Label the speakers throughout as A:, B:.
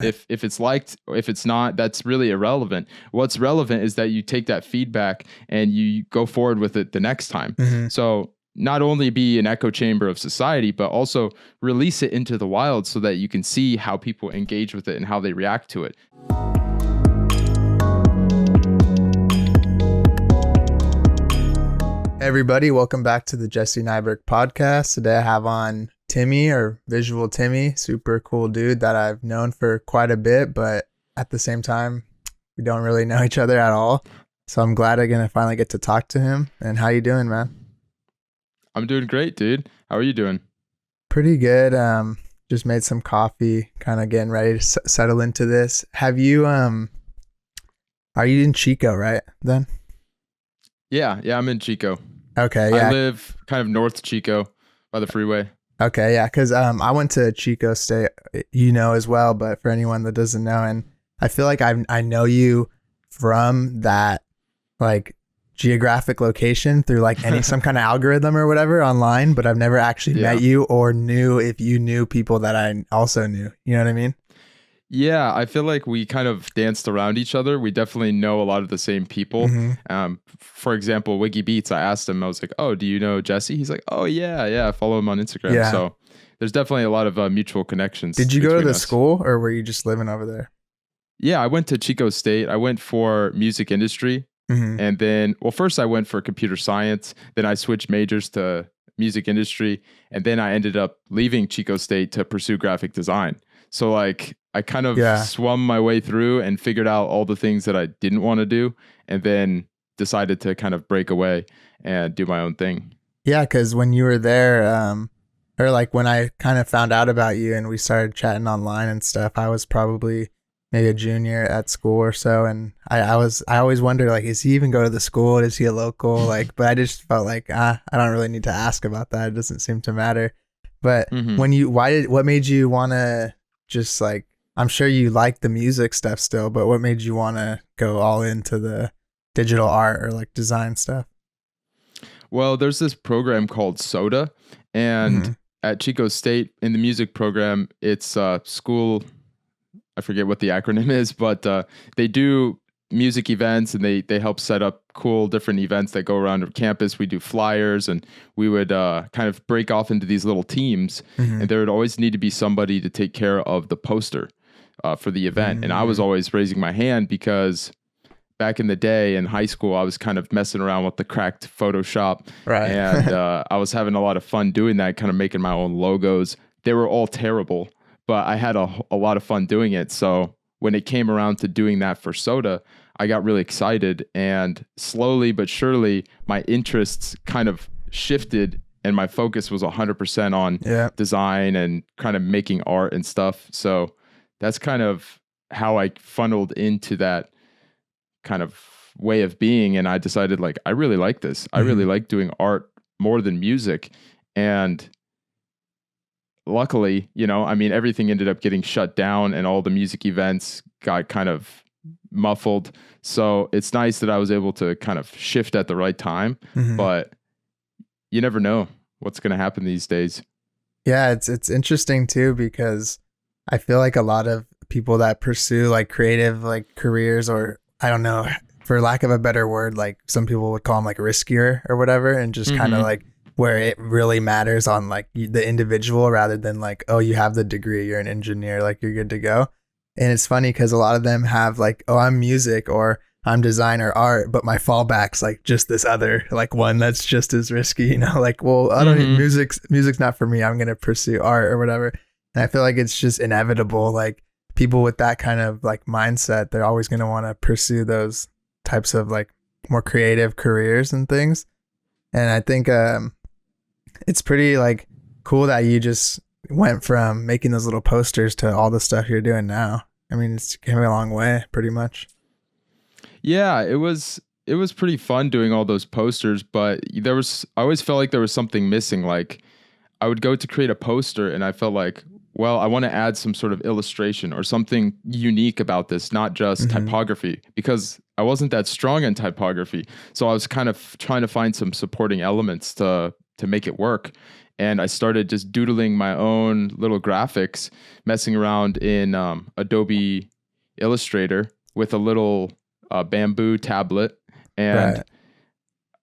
A: If it's liked or if it's not, that's really irrelevant. What's relevant is that you take that feedback and you go forward with it the next time.
B: Mm-hmm.
A: So not only be an echo chamber of society, but also release it into the wild so that you can see how people engage with it and how they react to it.
B: Hey everybody, welcome back to the Jesse Nyberg Podcast. Today I have on Timmy, or Visualtimmy, super cool dude that I've known for quite a bit, but at the same time, we don't really know each other at all. So I'm glad I'm gonna finally get to talk to him. And how you doing, man?
A: I'm doing great, dude. How are you doing?
B: Pretty good. Just made some coffee, kind of getting ready to settle into this. Have you are you in Chico, right? Then?
A: Yeah, I'm in Chico.
B: Okay, yeah.
A: I live kind of north Chico by the freeway.
B: Okay, yeah, because I went to Chico State, as well, but for anyone that doesn't know, and I feel like I know you from that, like, geographic location through, like, some kind of algorithm or whatever online, but I've never actually met you or knew if you knew people that I also knew. You know what I mean?
A: Yeah, I feel like we kind of danced around each other. We definitely know a lot of the same people.
B: Mm-hmm.
A: For example, Wiggy Beats, I asked him, I was like, oh, do you know Jesse? He's like, oh, yeah, I follow him on Instagram.
B: Yeah.
A: So there's definitely a lot of mutual connections.
B: Did you go to the
A: us.
B: school, or were you just living over there?
A: Yeah, I went to Chico State. I went for music industry.
B: Mm-hmm.
A: And then, first I went for computer science. Then I switched majors to music industry. And then I ended up leaving Chico State to pursue graphic design. So like I kind of swum my way through and figured out all the things that I didn't want to do, and then decided to kind of break away and do my own thing. Yeah,
B: because when you were there, or like when I kind of found out about you and we started chatting online and stuff, I was probably maybe a junior at school or so, and I always wonder, like, is he even go to the school? Is he a local? Like, but I just felt like I don't really need to ask about that. It doesn't seem to matter. But what made you want to just, like, I'm sure you like the music stuff still, but what made you want to go all into the digital art or like design stuff?
A: Well, there's this program called SOTA, and at Chico State in the music program, it's school, I forget what the acronym is, but they do music events, and they help set up cool different events that go around campus. We do flyers, and we would kind of break off into these little teams, and there would always need to be somebody to take care of the poster for the event. And I was always raising my hand because back in the day in high school, I was kind of messing around with the cracked Photoshop,
B: right?
A: And I was having a lot of fun doing that, kind of making my own logos. They were all terrible, but I had a lot of fun doing it. So when it came around to doing that for SOTA, I got really excited, and slowly but surely my interests kind of shifted, and my focus was 100% on design and kind of making art and stuff. So that's kind of how I funneled into that kind of way of being. And I decided, like, I really like this. I really like doing art more than music. And luckily, everything ended up getting shut down, and all the music events got kind of muffled. So it's nice that I was able to kind of shift at the right time, but you never know what's going to happen these days.
B: Yeah, it's interesting too, because I feel like a lot of people that pursue like creative like careers, or I don't know, for lack of a better word, like some people would call them like riskier or whatever, and just kind of like where it really matters on like the individual rather than like, oh, you have the degree, you're an engineer, like you're good to go. And it's funny because a lot of them have like, oh, I'm music or I'm design or art, but my fallback's like just this other like one that's just as risky, like, well, I don't need music's not for me. I'm going to pursue art or whatever. And I feel like it's just inevitable. Like people with that kind of like mindset, they're always going to want to pursue those types of like more creative careers and things. And I think it's pretty like cool that you just went from making those little posters to all the stuff you're doing now. I mean, it's came a long way, pretty much.
A: Yeah, it was pretty fun doing all those posters, but I always felt like there was something missing. Like I would go to create a poster and I felt like, well, I want to add some sort of illustration or something unique about this, not just typography, because I wasn't that strong in typography. So I was kind of trying to find some supporting elements to make it work. and I started just doodling my own little graphics, messing around in Adobe Illustrator with a little bamboo tablet. And
B: Right.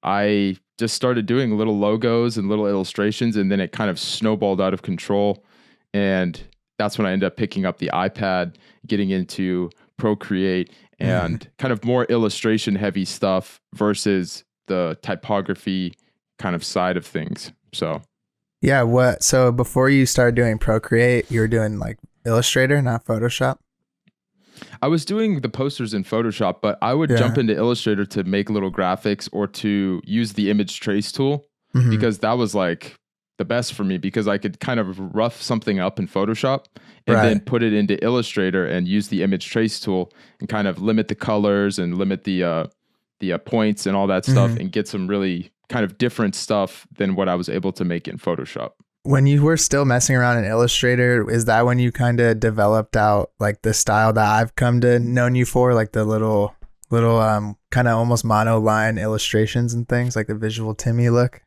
A: I just started doing little logos and little illustrations, and then it kind of snowballed out of control. And that's when I ended up picking up the iPad, getting into Procreate and kind of more illustration heavy stuff versus the typography kind of side of things. So
B: Yeah. So before you started doing Procreate, you were doing like Illustrator, not Photoshop?
A: I was doing the posters in Photoshop, but I would jump into Illustrator to make little graphics or to use the image trace tool because that was like the best for me because I could kind of rough something up in Photoshop and then put it into Illustrator and use the image trace tool and kind of limit the colors and limit the points and all that stuff and get some really kind of different stuff than what I was able to make in Photoshop.
B: When you were still messing around in Illustrator, is that when you kind of developed out like the style that I've come to known you for, like the little kind of almost monoline illustrations and things like the Visualtimmy look?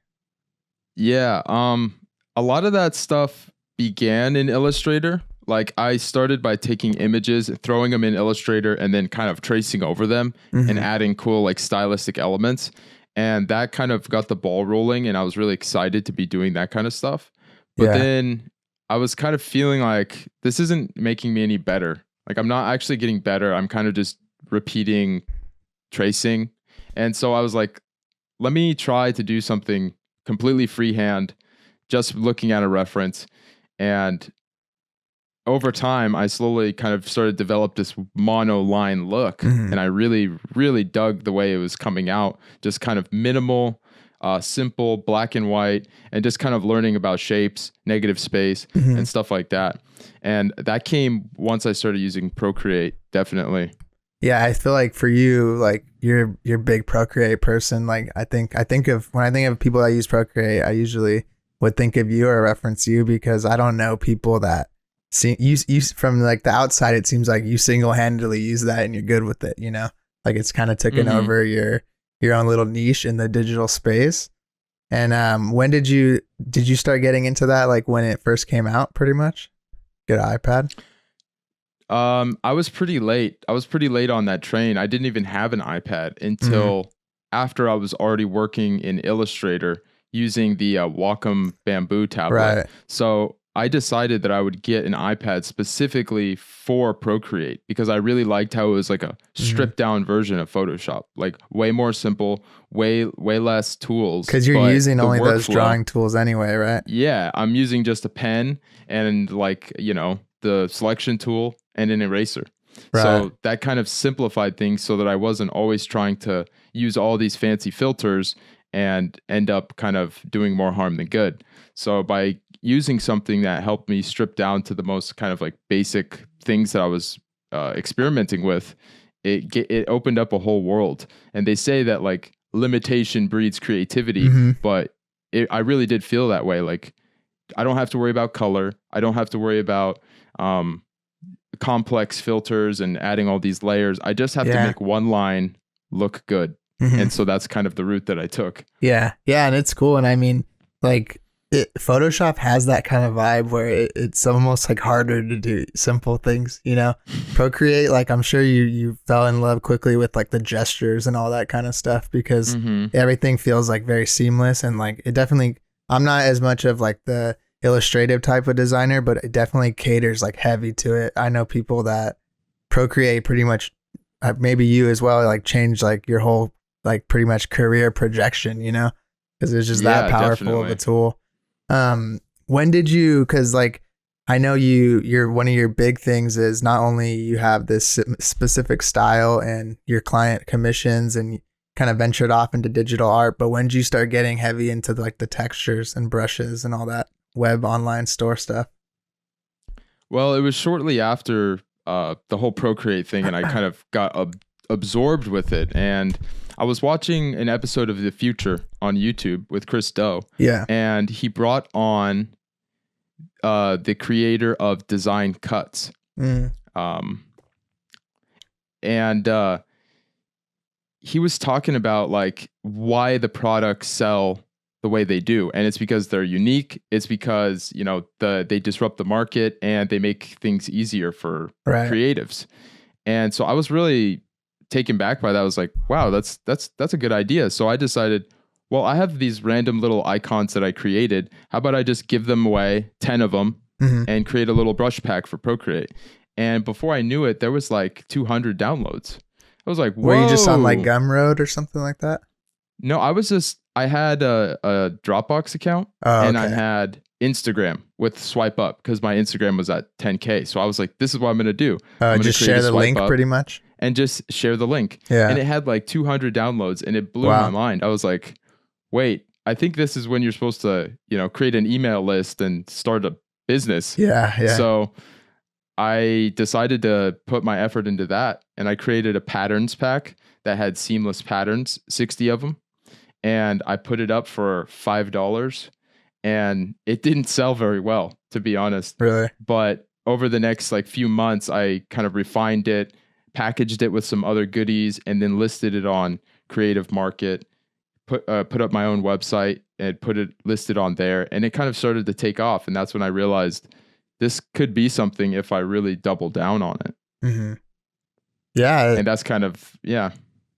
A: Yeah, a lot of that stuff began in Illustrator. Like I started by taking images, throwing them in Illustrator, and then kind of tracing over them and adding cool like stylistic elements. And that kind of got the ball rolling, and I was really excited to be doing that kind of stuff. But then I was kind of feeling like this isn't making me any better. Like I'm not actually getting better. I'm kind of just repeating tracing. And so I was like, let me try to do something completely freehand, just looking at a reference. And over time, I slowly kind of started to develop this monoline look. And I really, really dug the way it was coming out. Just kind of minimal, simple, black and white, and just kind of learning about shapes, negative space, and stuff like that. And that came once I started using Procreate, definitely.
B: Yeah, I feel like for you, like you're a big Procreate person. Like when I think of people that use Procreate, I usually would think of you or reference you because I don't know people that see you from like the outside. It seems like you single-handedly use that and you're good with it. You know, like it's kind of taken over your own little niche in the digital space. And when did you start getting into that? Like when it first came out, pretty much. Get an iPad.
A: I was pretty late. I was pretty late on that train. I didn't even have an iPad until after I was already working in Illustrator using the Wacom bamboo tablet.
B: Right.
A: So I decided that I would get an iPad specifically for Procreate because I really liked how it was like a stripped down version of Photoshop, like way more simple, way less tools.
B: Because you're using only those drawing tools anyway, right?
A: Yeah, I'm using just a pen and like, the selection tool and an eraser. Right. So that kind of simplified things so that I wasn't always trying to use all these fancy filters and end up kind of doing more harm than good. So by using something that helped me strip down to the most kind of like basic things that I was experimenting with, it opened up a whole world. And they say that like limitation breeds creativity, but I really did feel that way. Like I don't have to worry about color. I don't have to worry about complex filters and adding all these layers. I just have to make one line look good. And so that's kind of the route that I took.
B: Yeah. And it's cool. And I mean, like Photoshop has that kind of vibe where it's almost like harder to do simple things, Procreate, like I'm sure you fell in love quickly with like the gestures and all that kind of stuff because everything feels like very seamless. And like it definitely, I'm not as much of like the illustrative type of designer, but it definitely caters like heavy to it. I know people that Procreate pretty much, maybe you as well, like changed like your whole like pretty much career projection, because it's just that powerful of a tool. When did you, because like I know you're one of your big things is not only you have this specific style and your client commissions and kind of ventured off into digital art, but when did you start getting heavy into like the textures and brushes and all that web online store stuff?
A: Well, it was shortly after the whole Procreate thing, and I kind of got absorbed with it. And I was watching an episode of The Future on YouTube with Chris Do.
B: Yeah.
A: And he brought on the creator of Design Cuts. And he was talking about like why the products sell the the way they do. And it's because they're unique. It's because, they disrupt the market and they make things easier for creatives. And so I was really taken back by that. I was like, wow, that's a good idea. So I decided, well, I have these random little icons that I created. How about I just give them away, 10 of them, and create a little brush pack for Procreate? And before I knew it, there was like 200 downloads. I was like, whoa.
B: Were you just on like Gumroad or something like that?
A: No, I had a Dropbox account and I had Instagram with swipe up because my Instagram was at 10K. So I was like, this is what I'm going to do.
B: Just share the link pretty much.
A: And just share the link.
B: Yeah.
A: And it had like 200 downloads and it blew my mind. I was like, wait, I think this is when you're supposed to, create an email list and start a business.
B: Yeah.
A: So I decided to put my effort into that. And I created a patterns pack that had seamless patterns, 60 of them. And I put it up for $5 and it didn't sell very well, to be honest.
B: Really?
A: But over the next like few months, I kind of refined it, packaged it with some other goodies, and then listed it on Creative Market, put up my own website and listed on there. And it kind of started to take off. And that's when I realized this could be something if I really double down on it.
B: Mm-hmm. Yeah.
A: And that's kind of,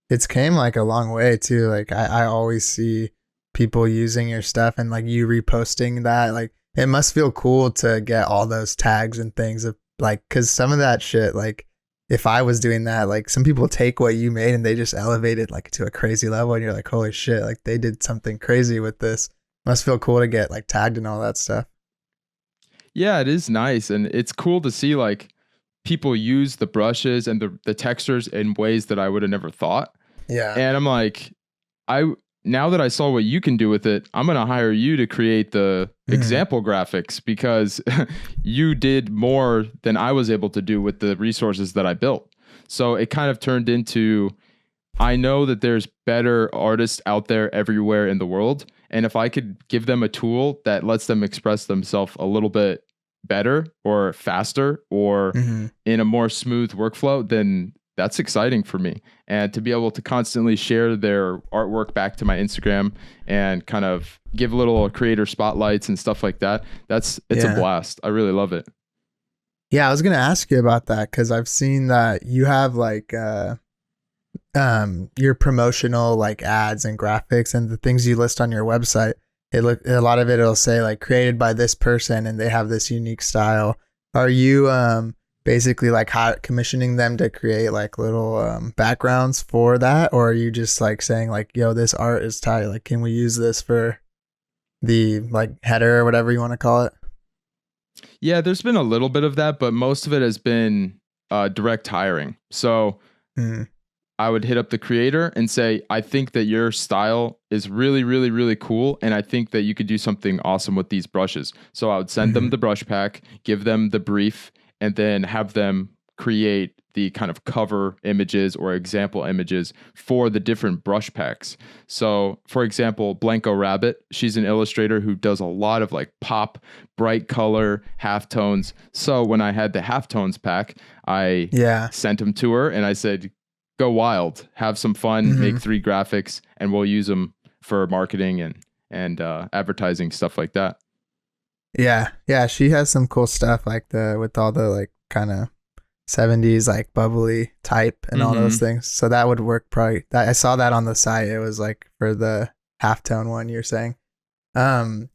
B: It's came like a long way too. Like I always see people using your stuff and like you reposting that. Like it must feel cool to get all those tags and things of like, cause some of that shit, like if I was doing that, like some people take what you made and they just elevate it like to a crazy level and you're like, holy shit, like they did something crazy with this. Must feel cool to get like tagged and all that stuff.
A: Yeah, it is nice. And it's cool to see like people use the brushes and the textures in ways that I would have never thought.
B: Yeah.
A: And I'm like, now that I saw what you can do with it, I'm going to hire you to create the example graphics because you did more than I was able to do with the resources that I built. So it kind of turned into, I know that there's better artists out there everywhere in the world. And if I could give them a tool that lets them express themselves a little bit better or faster or in a more smooth workflow, then that's exciting for me. And to be able to constantly share their artwork back to my Instagram and kind of give little creator spotlights and stuff like that, it's a blast. I really love it.
B: Yeah, I was going to ask you about that because I've seen that you have like your promotional like ads and graphics and the things you list on your website. A lot of it'll say like created by this person and they have this unique style. Are you basically like commissioning them to create like little backgrounds for that, or are you just like saying like, yo, this art is tight, like can we use this for the like header or whatever you want to call it?
A: Yeah, there's been a little bit of that, but most of it has been direct hiring. So I would hit up the creator and say, I think that your style is really, really, really cool. And I think that you could do something awesome with these brushes. So I would send them the brush pack, give them the brief, and then have them create the kind of cover images or example images for the different brush packs. So for example, Blanco Rabbit, she's an illustrator who does a lot of like pop, bright color, halftones. So when I had the halftones pack, I sent them to her and I said, go wild, have some fun, make 3 graphics, and we'll use them for marketing and advertising, stuff like that.
B: Yeah, she has some cool stuff like with all the like kind of 70s like bubbly type and all those things. So that would work probably. I saw that on the site. It was like for the halftone one you're saying. One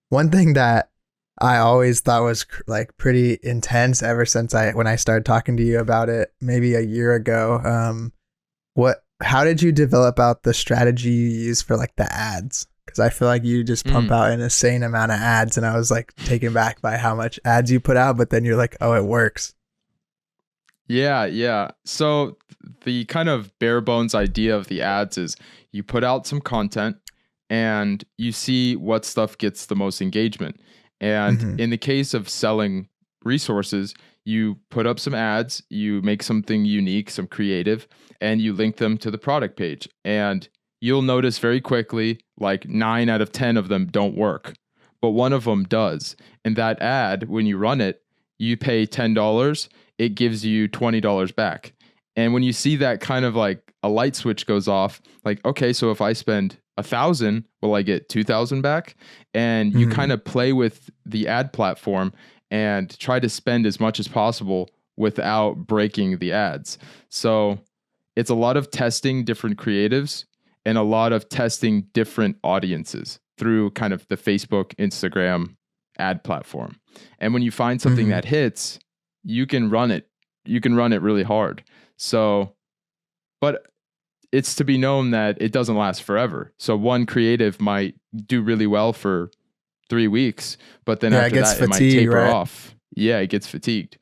B: thing that I always thought was like pretty intense ever since when I started talking to you about it maybe a year ago. How did you develop out the strategy you use for like the ads? Because I feel like you just pump out an insane amount of ads, and I was like taken back by how much ads you put out, but then you're like, oh, it works.
A: Yeah. So the kind of bare bones idea of the ads is you put out some content and you see what stuff gets the most engagement. And in the case of selling resources, you put up some ads, you make something unique, some creative, and you link them to the product page. And you'll notice very quickly, like 9 out of 10 of them don't work, but one of them does. And that ad, when you run it, you pay $10, it gives you $20 back. And when you see that kind of like a light switch goes off, like, okay, so if I spend 1,000, will I get 2,000 back? And you kind of play with the ad platform and try to spend as much as possible without breaking the ads. So it's a lot of testing different creatives and a lot of testing different audiences through kind of the Facebook, Instagram ad platform. And when you find something that hits, you can run it. You can run it really hard. So, but it's to be known that it doesn't last forever. So one creative might do really well for 3 weeks, but then after that, it might taper off. Yeah, it gets fatigued.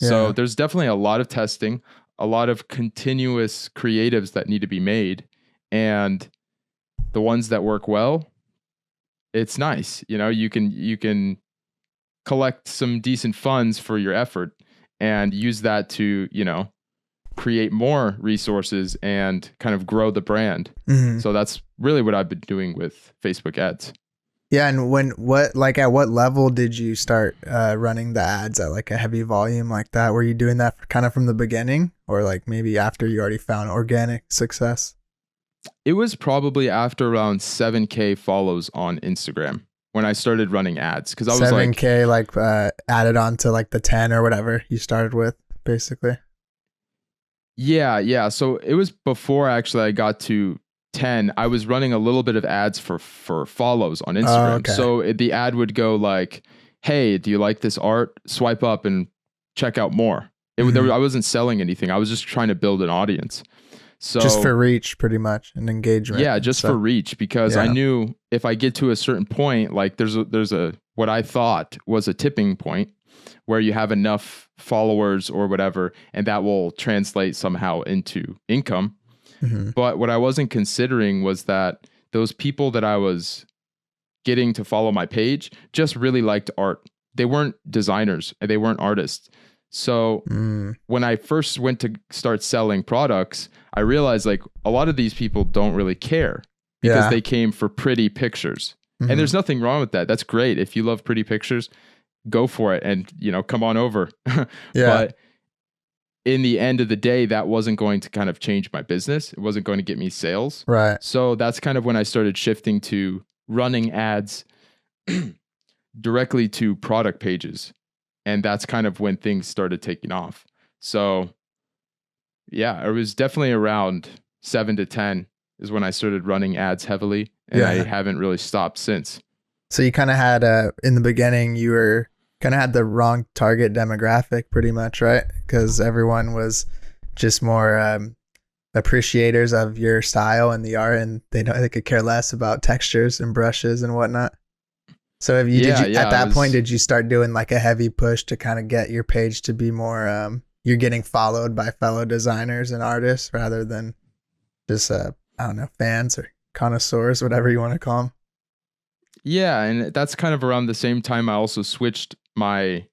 A: Yeah. So there's definitely a lot of testing, a lot of continuous creatives that need to be made. And the ones that work well, it's nice. You know, you can collect some decent funds for your effort and use that to, you know, create more resources and kind of grow the brand. So that's really what I've been doing with Facebook ads.
B: Yeah. And at what level did you start running the ads at like a heavy volume like that? Were you doing that kind of from the beginning, or like maybe after you already found organic success?
A: It was probably after around 7K follows on Instagram when I started running ads, because I was
B: 7K added on to like the 10 or whatever you started with, basically.
A: Yeah. So it was before actually I got to 10. I was running a little bit of ads for follows on Instagram.
B: Oh, okay.
A: So the ad would go like, "Hey, do you like this art? Swipe up and check out more." I wasn't selling anything. I was just trying to build an audience. So
B: just for reach, pretty much, and engagement.
A: Yeah, just for reach, because I knew if I get to a certain point, like there's a what I thought was a tipping point where you have enough followers or whatever, and that will translate somehow into income. But what I wasn't considering was that those people that I was getting to follow my page just really liked art. They weren't designers and they weren't artists. So when I first went to start selling products, I realized like a lot of these people don't really care because they came for pretty pictures. And there's nothing wrong with that. That's great. If you love pretty pictures, go for it and, you know, come on over. But in the end of the day, that wasn't going to kind of change my business. It wasn't going to get me sales.
B: Right.
A: So that's kind of when I started shifting to running ads directly to product pages. And that's kind of when things started taking off. So yeah, it was definitely around 7 to 10 is when I started running ads heavily. And I haven't really stopped since.
B: So you kind of had in the beginning, you were kind of had the wrong target demographic pretty much, right? Because everyone was just more appreciators of your style and the art, and they could care less about textures and brushes and whatnot. So at that point, did you start doing like a heavy push to kind of get your page to be more, you're getting followed by fellow designers and artists rather than just, I don't know, fans or connoisseurs, whatever you want to call them?
A: Yeah. And that's kind of around the same time I also switched the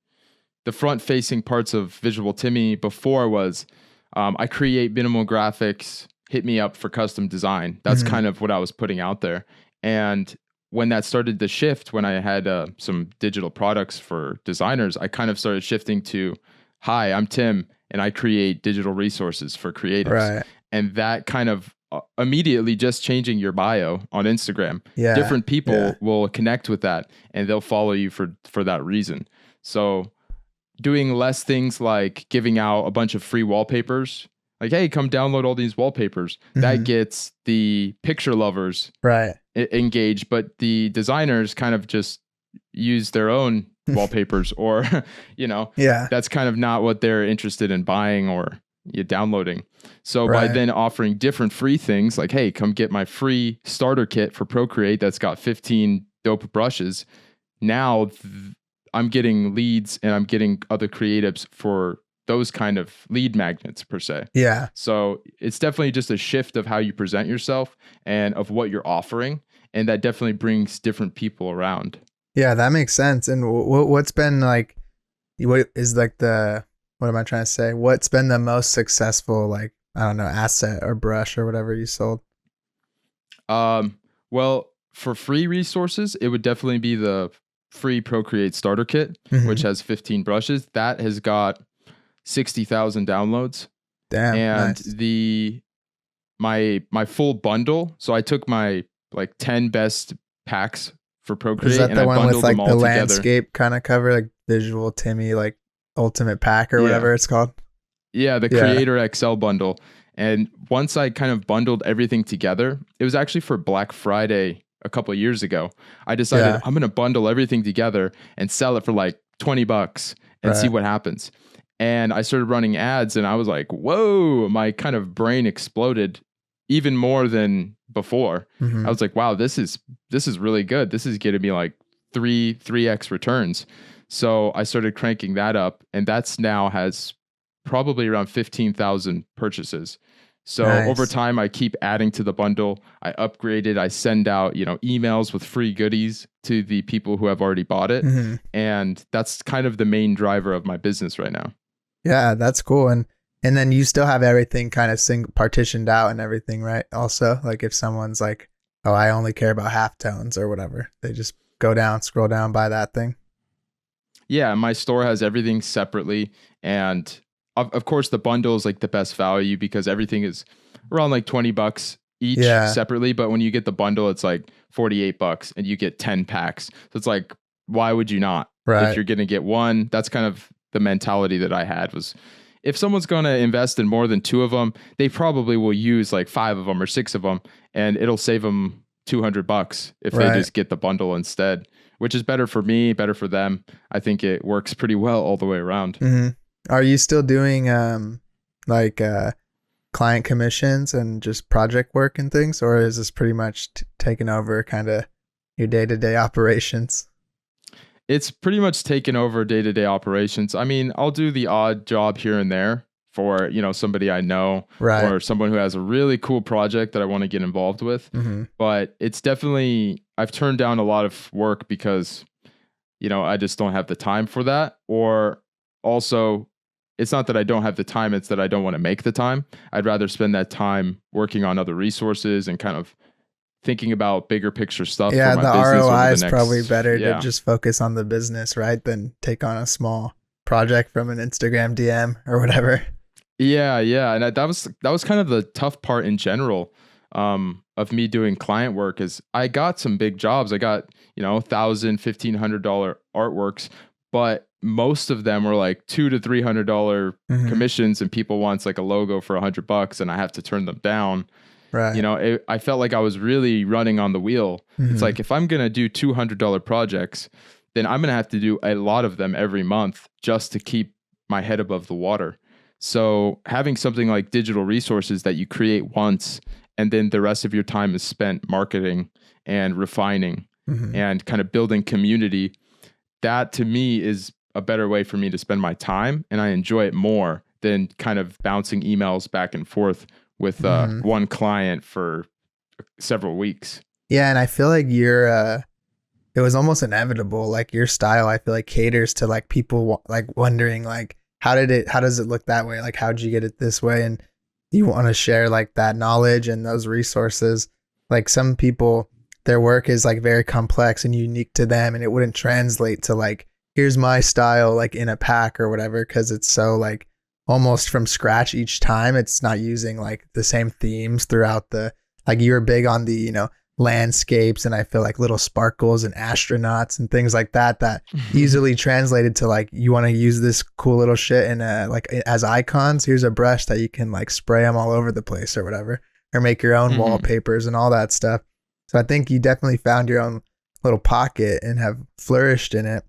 A: front facing parts of Visualtimmy. Before was, I create minimal graphics, hit me up for custom design. That's kind of what I was putting out there. And when that started to shift, when I had some digital products for designers, I kind of started shifting to, "Hi, I'm Tim, and I create digital resources for creatives." Right. And that kind of immediately just changing your bio on Instagram. Different people will connect with that and they'll follow you for that reason. So doing less things like giving out a bunch of free wallpapers, like, "Hey, come download all these wallpapers." That gets the picture lovers engaged, but the designers kind of just use their own wallpapers or, you know, that's kind of not what they're interested in buying or downloading. So by then offering different free things like, "Hey, come get my free starter kit for Procreate that's got 15 dope brushes." Now I'm getting leads and I'm getting other creatives for those kind of lead magnets per se. Yeah. So it's definitely just a shift of how you present yourself and of what you're offering. And that definitely brings different people around.
B: Yeah, that makes sense. And what's been like, what is like what am I trying to say? What's been the most successful, like, I don't know, asset or brush or whatever you sold?
A: Well, for free resources, it would definitely be the free Procreate starter kit, which has 15 brushes. That has got 60,000 downloads. Damn. And nice. My full bundle. So I took my like 10 best packs for Procreate,
B: Is that
A: and
B: the
A: I
B: one with
A: bundled
B: like
A: them all
B: the
A: together.
B: landscape kind of cover, like Visualtimmy, like Ultimate Pack or whatever it's called?
A: Yeah, the
B: Yeah.
A: Creator XL bundle. And once I kind of bundled everything together, it was actually for Black Friday a couple of years ago. I decided I'm going to bundle everything together and sell it for like $20 and see what happens. And I started running ads and I was like, whoa, my kind of brain exploded even more than before. I was like, wow, this is really good. This is getting me like 3x returns. So I started cranking that up, and that's now has probably around 15,000 purchases. So over time, I keep adding to the bundle. I upgrade it. I send out, emails with free goodies to the people who have already bought it. And that's kind of the main driver of my business right now.
B: Yeah, that's cool. And then you still have everything kind of partitioned out and everything, right? Also, like if someone's like, oh, I only care about halftones or whatever, they just scroll down, buy that thing.
A: Yeah, my store has everything separately. And of course, the bundle is like the best value because everything is around like $20 each separately. But when you get the bundle, it's like $48 and you get 10 packs. So it's like, why would you not?
B: Right.
A: If you're going to get one, that's kind of the mentality that I had was, if someone's going to invest in more than 2 of them, they probably will use like 5 of them or 6 of them, and it'll save them $200 if they just get the bundle instead, which is better for me, better for them. I think it works pretty well all the way around.
B: Are you still doing client commissions and just project work and things, or is this pretty much taking over kind of your day-to-day operations?
A: It's pretty much taken over day-to-day operations. I mean, I'll do the odd job here and there for, somebody I know or someone who has a really cool project that I want to get involved with. But it's definitely, I've turned down a lot of work because, I just don't have the time for that. Or also, it's not that I don't have the time, it's that I don't want to make the time. I'd rather spend that time working on other resources and kind of thinking about bigger picture stuff.
B: Yeah,
A: for my
B: the
A: business
B: ROI
A: over
B: is
A: the next,
B: probably better to just focus on the business, right? Than take on a small project from an Instagram DM or whatever.
A: Yeah. And that was kind of the tough part in general of me doing client work is I got some big jobs. I got, $1,000, $1,500 artworks, but most of them were like $200 to $300 commissions, and people wants like a logo for $100 and I have to turn them down. Right. I felt like I was really running on the wheel. It's like, if I'm going to do $200 projects, then I'm going to have to do a lot of them every month just to keep my head above the water. So having something like digital resources that you create once, and then the rest of your time is spent marketing and refining and kind of building community, that to me is a better way for me to spend my time. And I enjoy it more than kind of bouncing emails back and forth with one client for several weeks. Yeah,
B: and I feel like it was almost inevitable. Like your style, I feel like caters to like people like wondering like, how does it look that way? Like, how'd you get it this way? And you want to share like that knowledge and those resources. Like some people, their work is like very complex and unique to them, and it wouldn't translate to like, here's my style, like in a pack or whatever. 'Cause it's so like almost from scratch each time. It's not using like the same themes throughout like you were big on the, landscapes, and I feel like little sparkles and astronauts and things like that easily translated to like, you want to use this cool little shit in like as icons. Here's a brush that you can like spray them all over the place or whatever, or make your own wallpapers and all that stuff. So I think you definitely found your own little pocket and have flourished in it.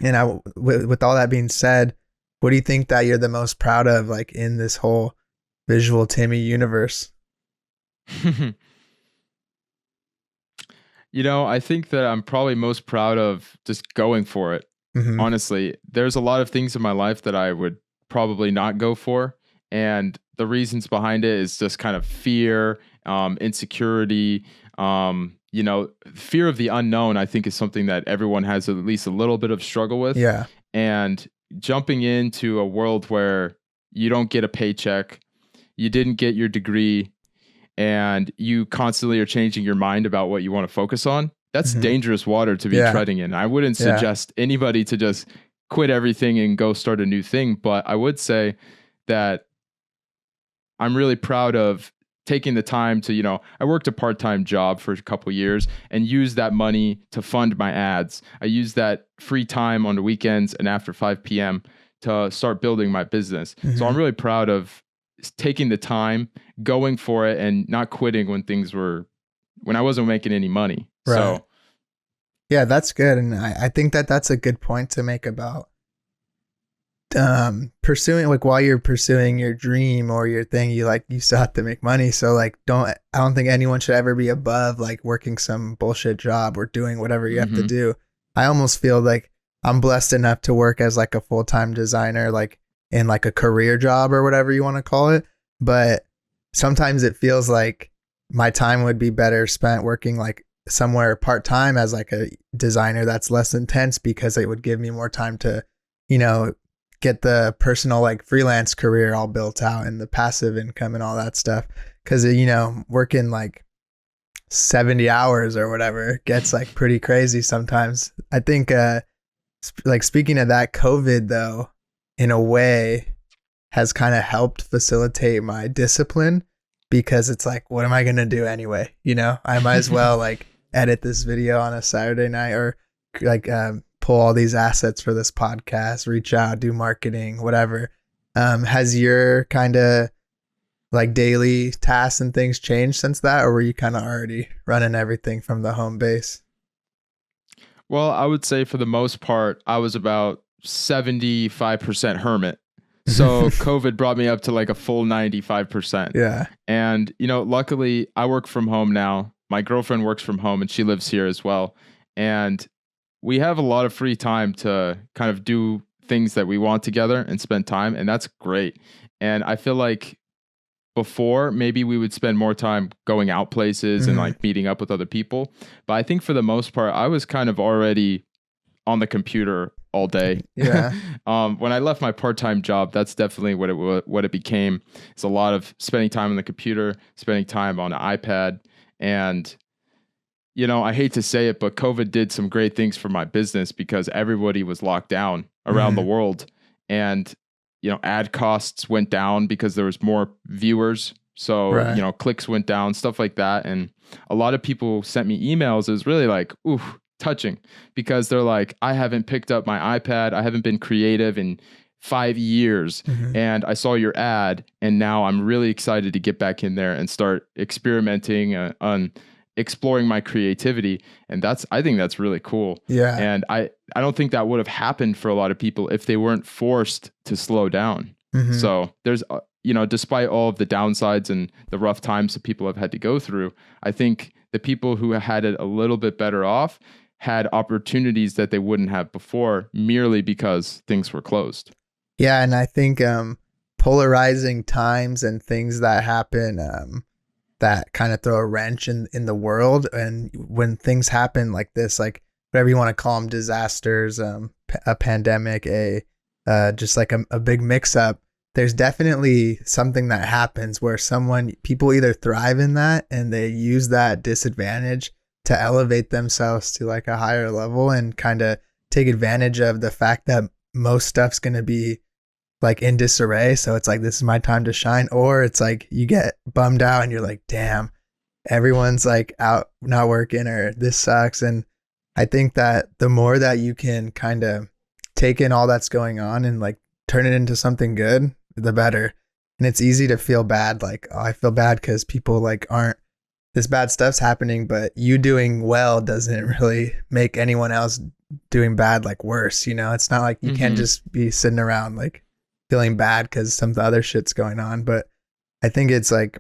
B: And with all that being said, what do you think that you're the most proud of, like in this whole Visualtimmy universe?
A: I think that I'm probably most proud of just going for it. Honestly, there's a lot of things in my life that I would probably not go for. And the reasons behind it is just kind of fear, insecurity, fear of the unknown, I think is something that everyone has at least a little bit of struggle with.
B: Yeah.
A: And jumping into a world where you don't get a paycheck, you didn't get your degree, and you constantly are changing your mind about what you want to focus on, that's dangerous water to be treading in. I wouldn't suggest anybody to just quit everything and go start a new thing. But I would say that I'm really proud of taking the time to, I worked a part-time job for a couple years and used that money to fund my ads. I used that free time on the weekends and after 5 p.m. to start building my business. So I'm really proud of taking the time, going for it, and not quitting when I wasn't making any money.
B: Right.
A: So
B: yeah, that's good. And I think that's a good point to make about pursuing, like, while you're pursuing your dream or your thing, you still have to make money. So like, I don't think anyone should ever be above like working some bullshit job or doing whatever you have to do. I almost feel like I'm blessed enough to work as like a full-time designer, like in like a career job or whatever you want to call it. But sometimes it feels like my time would be better spent working like somewhere part-time as like a designer that's less intense, because it would give me more time to, get the personal like freelance career all built out and the passive income and all that stuff. Cause working like 70 hours or whatever gets like pretty crazy sometimes. I think, like, speaking of that, COVID though, in a way has kind of helped facilitate my discipline, because it's like, what am I going to do anyway? I might as well like edit this video on a Saturday night, or like, pull all these assets for this podcast, reach out, do marketing, whatever. Has your kind of like daily tasks and things changed since that, or were you kind of already running everything from the home base?
A: Well, I would say for the most part, I was about 75% hermit. So COVID brought me up to like a full 95%.
B: Yeah.
A: And, luckily I work from home now. My girlfriend works from home and she lives here as well. And we have a lot of free time to kind of do things that we want together and spend time. And that's great. And I feel like before, maybe we would spend more time going out places and like meeting up with other people. But I think for the most part, I was kind of already on the computer all day.
B: Yeah.
A: When I left my part-time job, that's definitely what it became. It's a lot of spending time on the computer, spending time on an iPad. And I hate to say it, but COVID did some great things for my business, because everybody was locked down around the world, and ad costs went down because there was more viewers. So,
B: right.
A: Clicks went down, stuff like that. And a lot of people sent me emails. It was really like, ooh, touching, because they're like, I haven't picked up my iPad. I haven't been creative in 5 years. And I saw your ad, and now I'm really excited to get back in there and start experimenting on exploring my creativity. And I think that's really cool.
B: Yeah.
A: And I don't think that would have happened for a lot of people if they weren't forced to slow down. So there's, despite all of the downsides and the rough times that people have had to go through, I think the people who had it a little bit better off had opportunities that they wouldn't have before, merely because things were closed.
B: Yeah. And I think polarizing times and things that happen that kind of throw a wrench in the world. And when things happen like this, like whatever you want to call them, disasters, a pandemic, just like a big mix up, there's definitely something that happens where people either thrive in that and they use that disadvantage to elevate themselves to like a higher level and kind of take advantage of the fact that most stuff's going to be like in disarray. So it's like, this is my time to shine. Or it's like you get bummed out and you're like, damn, everyone's like out not working, or this sucks. And I think that the more that you can kind of take in all that's going on and like turn it into something good, the better. And it's easy to feel bad. Like, oh, I feel bad because people like this bad stuff's happening, but you doing well doesn't really make anyone else doing bad like worse. It's not like you can't just be sitting around like feeling bad because some other shit's going on. But I think it's like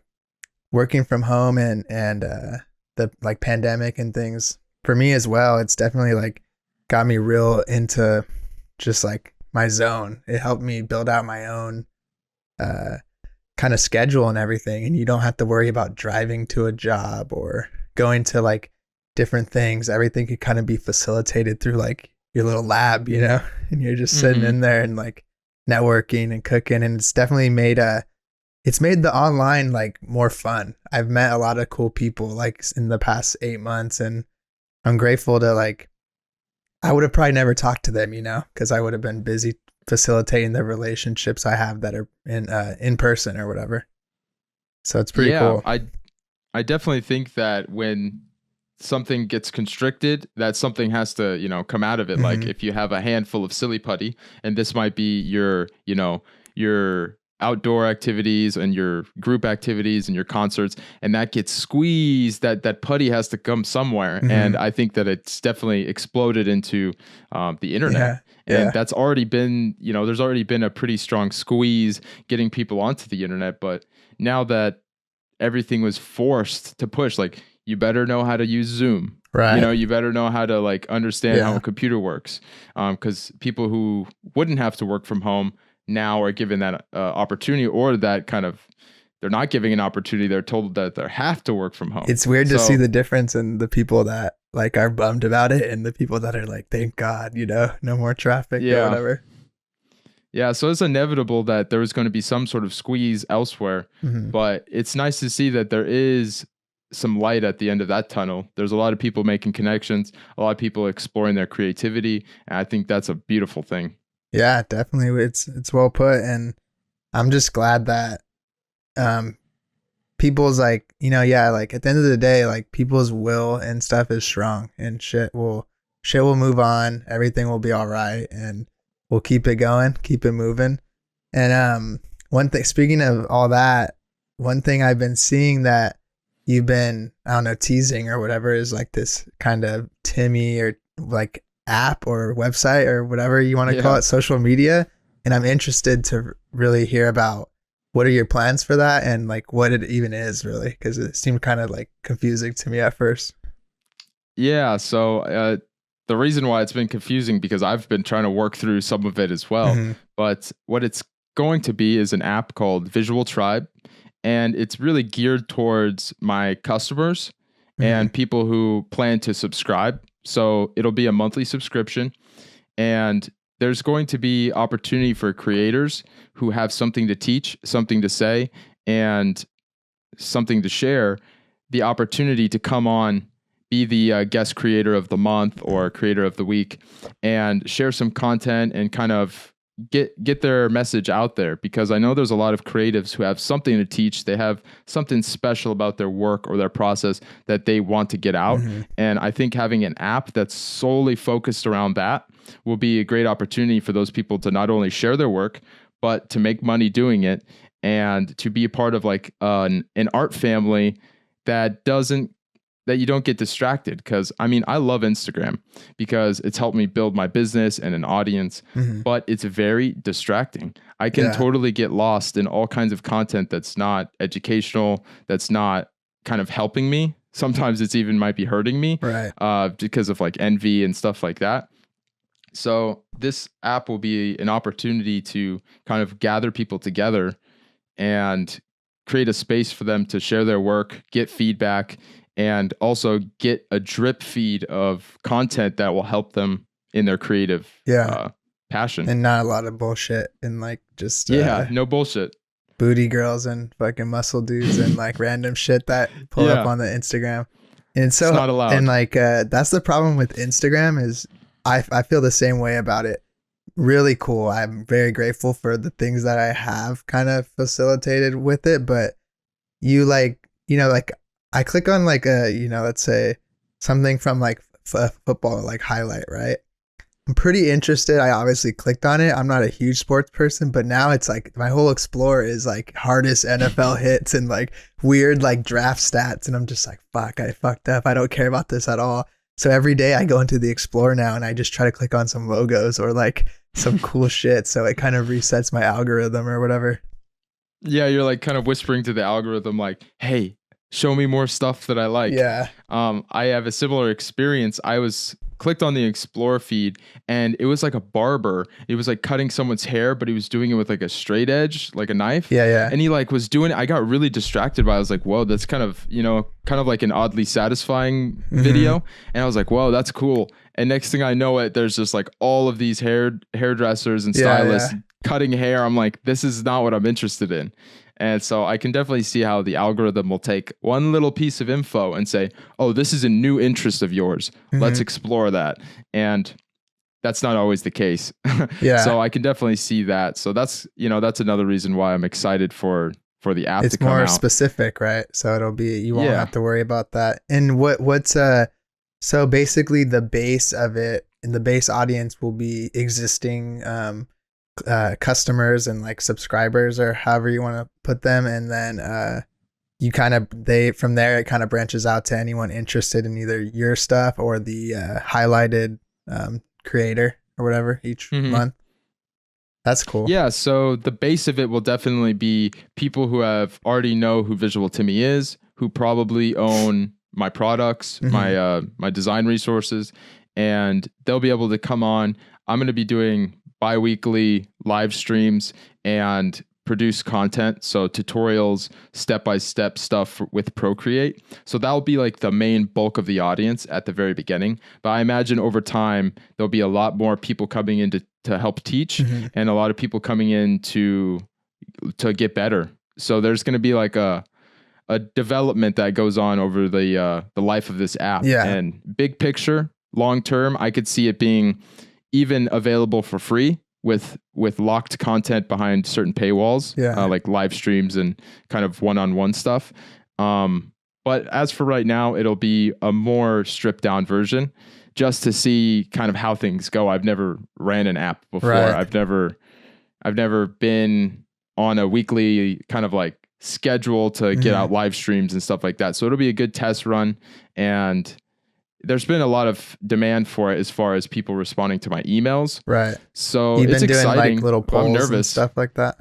B: working from home and the like pandemic and things for me as well. It's definitely like got me real into just like my zone. It helped me build out my own kind of schedule and everything. And you don't have to worry about driving to a job or going to like different things. Everything could kind of be facilitated through like your little lab, and you're just sitting in there and like networking and cooking. And it's definitely made the online like more fun. I've met a lot of cool people like in the past 8 months, and I'm grateful to like, I would have probably never talked to them, because I would have been busy facilitating the relationships I have that are in person or whatever. So it's pretty
A: Yeah,
B: cool.
A: I definitely think that when something gets constricted, that something has to, come out of it. Like
B: Mhm.
A: if you have a handful of silly putty, and this might be your outdoor activities and your group activities and your concerts, and that gets squeezed, that putty has to come somewhere. And
B: Mhm.
A: I think that it's definitely exploded into the internet.
B: Yeah.
A: And
B: Yeah.
A: that's already been, there's already been a pretty strong squeeze getting people onto the internet. But now that everything was forced to push, like, you better know how to use Zoom.
B: Right.
A: You better know how to like understand how
B: Yeah.
A: a computer works. Because people who wouldn't have to work from home now are given that opportunity, or that kind of, they're not giving an opportunity. They're told that they have to work from home.
B: It's weird to see
A: So
B: the difference in the people that like are bummed about it and the people that are like, thank God, no more traffic or
A: yeah,
B: whatever.
A: yeah. So it's inevitable that there is going to be some sort of squeeze elsewhere,
B: Hmm.
A: but it's nice to see that there is some light at the end of that tunnel. There's a lot of people making connections, a lot of people exploring their creativity, and I think that's a beautiful thing.
B: Yeah, definitely. It's well put. And I'm just glad that um people's like, yeah, like at the end of the day, like people's will and stuff is strong and shit will move on. Everything will be all right and we'll keep it going, keep it moving. And one thing, speaking of all that, one thing I've been seeing that you've been, I don't know, teasing or whatever is like this kind of Timmy or like app or website or whatever you want to call
A: Yeah.
B: it, social media. And I'm interested to really hear about what are your plans for that and like what it even is really, because it seemed kind of like confusing to me at first.
A: Yeah. So the reason why it's been confusing, because I've been trying to work through some of it as well.
B: Mm-hmm.
A: But what it's going to be is an app called Visual Tribe, and it's really geared towards my customers
B: Mm-hmm.
A: and people who plan to subscribe. So it'll be a monthly subscription, and there's going to be opportunity for creators who have something to teach, something to say, and something to share, the opportunity to come on, be the guest creator of the month or creator of the week, and share some content and kind of get their message out there. Because I know there's a lot of creatives who have something to teach. They have something special about their work or their process that they want to get out.
B: Mm-hmm.
A: And I think having an app that's solely focused around that will be a great opportunity for those people to not only share their work, but to make money doing it, and to be a part of like an art family that you don't get distracted. Because I mean, I love Instagram because it's helped me build my business and an audience,
B: Mm-hmm.
A: but it's very distracting. I can
B: Yeah.
A: totally get lost in all kinds of content that's not educational, that's not kind of helping me. Sometimes it's even might be hurting me,
B: Right.
A: because of like envy and stuff like that. So this app will be an opportunity to kind of gather people together and create a space for them to share their work, get feedback, and also get a drip feed of content that will help them in their creative
B: Yeah.
A: passion.
B: And not a lot of bullshit and like just
A: Yeah, no bullshit.
B: booty girls and fucking muscle dudes and like random shit that pull up
A: Yeah.
B: on the Instagram. And so
A: It's not allowed.
B: and like that's the problem with Instagram is I feel the same way about it. Really cool. I'm very grateful for the things that I have kind of facilitated with it, but you like, like I click on like let's say something from like football like highlight, right? I'm pretty interested. I obviously clicked on it. I'm not a huge sports person, but now it's like my whole explore is like hardest NFL hits and like weird like draft stats. And I'm just like, fuck, I fucked up. I don't care about this at all. So every day I go into the explore now and I just try to click on some logos or like some cool shit. So it kind of resets my algorithm or whatever.
A: Yeah, you're like kind of whispering to the algorithm like, hey, show me more stuff that I like.
B: Yeah.
A: I have a similar experience. I was clicked on the explore feed, and it was like a barber. It was like cutting someone's hair, but he was doing it with like a straight edge, like a knife.
B: Yeah. Yeah.
A: And he like was doing it. I got really distracted by it. I was like, whoa, that's kind of like an oddly satisfying video. And I was like, whoa, that's cool. And next thing I know there's just like all of these hairdressers and stylists cutting hair. I'm like, this is not what I'm interested in. And so I can definitely see how the algorithm will take one little piece of info and say, oh, this is a new interest of yours. Let's explore that. And that's not always the case.
B: Yeah.
A: So I can definitely see that. So that's another reason why I'm excited for for the app
B: it's
A: to come
B: more
A: out.
B: specific, right? So it'll be, you won't
A: Yeah.
B: have to worry about that. And what's so basically the base of it, and the base audience will be existing customers and like subscribers, or however you want to put them, and then you kind of, from there it kind of branches out to anyone interested in either your stuff or the highlighted creator or whatever each month. That's cool.
A: Yeah, so the base of it will definitely be people who have already know who Visualtimmy is, who probably own my products, my design resources, and they'll be able to come on. I'm going to be doing bi-weekly live streams and produce content, so tutorials, step-by-step stuff with Procreate. So that'll be like the main bulk of the audience at the very beginning. But I imagine over time, there'll be a lot more people coming in to help teach, and a lot of people coming in to get better. So there's going to be like a development that goes on over the life of this app.
B: Yeah.
A: And big picture, long term, I could see it being even available for free with locked content behind certain paywalls, like live streams and kind of one-on-one stuff. But as for right now, it'll be a more stripped down version, just to see kind of how things go. I've never ran an app before.
B: Right.
A: I've never been on a weekly kind of like schedule to get out live streams and stuff like that. So it'll be a good test run, and there's been a lot of demand for it as far as people responding to my emails.
B: Right.
A: So
B: You've
A: it's
B: been doing
A: exciting.
B: like little polls
A: I'm nervous.
B: and stuff like that.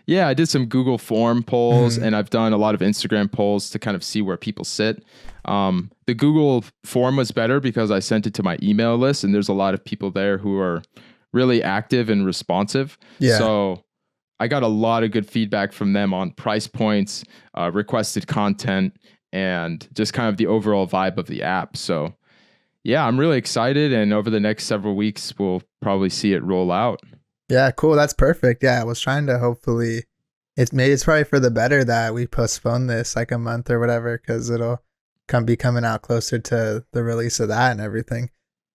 A: Yeah, I did some Google form polls, and I've done a lot of Instagram polls to kind of see where people sit. The Google form was better because I sent it to my email list, and there's a lot of people there who are really active and responsive.
B: Yeah.
A: So I got a lot of good feedback from them on price points, requested content, and just kind of the overall vibe of the app. So yeah, I'm really excited, and over the next several weeks, we'll probably see it roll out.
B: Yeah, cool. That's perfect. Yeah, I was trying to hopefully, it's probably for the better that we postpone this like a month or whatever, because it'll be coming out closer to the release of that and everything.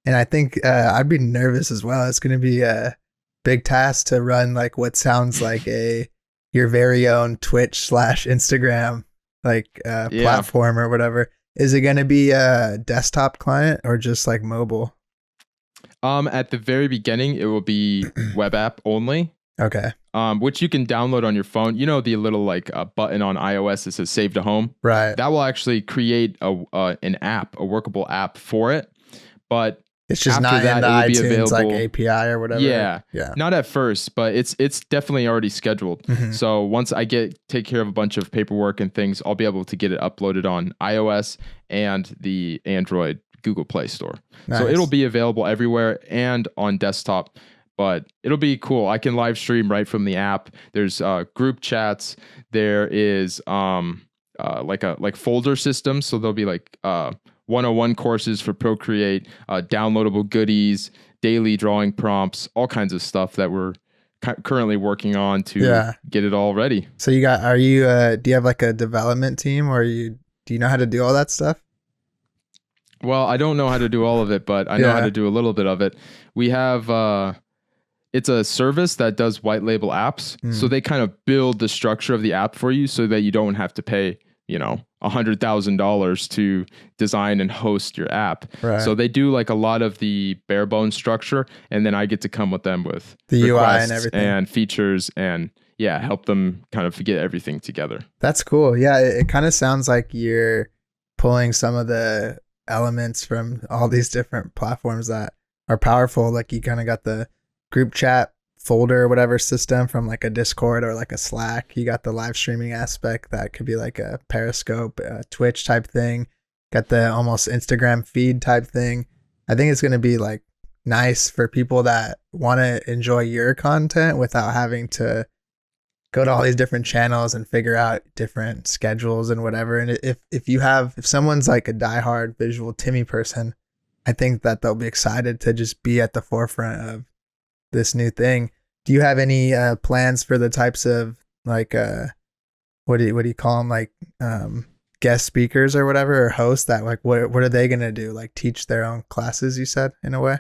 B: And I think I'd be nervous as well. It's going to be a big task to run like what sounds like your very own Twitch/Instagram like platform or whatever. Is it going to be a desktop client or just like mobile?
A: At the very beginning, it will be web app only.
B: Okay.
A: Which you can download on your phone. You know, the little like button on iOS that says save to home.
B: Right.
A: That will actually create an app, a workable app for it. But
B: it's just
A: after
B: not
A: that,
B: in the
A: it will be
B: iTunes
A: available,
B: like API or whatever.
A: Yeah.
B: Yeah.
A: Not at first, but it's definitely already scheduled. So once I take care of a bunch of paperwork and things, I'll be able to get it uploaded on iOS and the Android Google Play Store. Nice. So it'll be available everywhere and on desktop, but it'll be cool. I can live stream right from the app. There's group chats. There is like folder systems. So there'll be like 101 courses for Procreate, downloadable goodies, daily drawing prompts, all kinds of stuff that we're currently working on to get it all ready.
B: So do you have like a development team, or do you know how to do all that stuff?
A: Well, I don't know how to do all of it, but I know how to do a little bit of it. We have, it's a service that does white label apps. So they kind of build the structure of the app for you so that you don't have to pay, $100,000 to design and host your app. Right. So they do like a lot of the bare bones structure, and then I get to come with them with
B: the UI and everything
A: and features and help them kind of get everything together.
B: That's cool. Yeah. It kind of sounds like you're pulling some of the elements from all these different platforms that are powerful. Like you kind of got the group chat folder or whatever system from like a Discord or like a Slack. You got the live streaming aspect that could be like a Periscope, Twitch type thing. Got the almost Instagram feed type thing. I think it's going to be like nice for people that want to enjoy your content without having to go to all these different channels and figure out different schedules and whatever. And if someone's like a diehard Visualtimmy person, I think that they'll be excited to just be at the forefront of this new thing. Do you have any plans for the types of like what do you call them, like guest speakers or whatever, or hosts that like what are they gonna do, like teach their own classes, you said, in a way?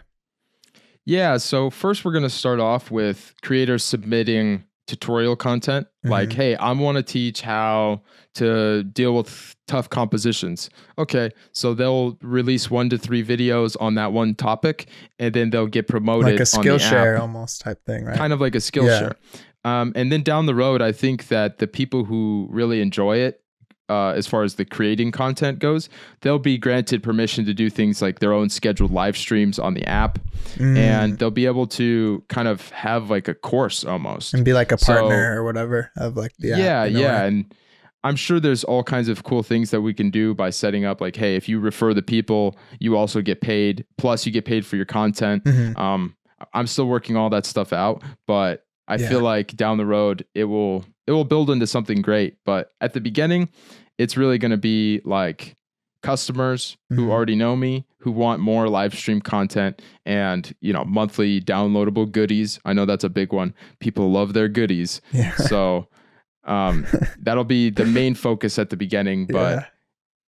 A: Yeah, so first we're gonna start off with creators submitting tutorial content. Like, hey, I want to teach how to deal with tough compositions. Okay, so they'll release 1 to 3 videos on that one topic, and then they'll get promoted
B: like a
A: on the
B: Skillshare
A: app,
B: almost type thing, right?
A: kind of like a Skillshare. And then down the road, I think that the people who really enjoy it, as far as the creating content goes, they'll be granted permission to do things like their own scheduled live streams on the app, and they'll be able to kind of have like a course almost
B: and be like a partner or whatever of like the app.
A: And I'm sure there's all kinds of cool things that we can do by setting up like, hey, if you refer the people, you also get paid, plus you get paid for your content. I'm still working all that stuff out, but I feel like down the road it will build into something great. But at the beginning, it's really going to be like customers who already know me, who want more live stream content and, monthly downloadable goodies. I know that's a big one. People love their goodies. So that'll be the main focus at the beginning, but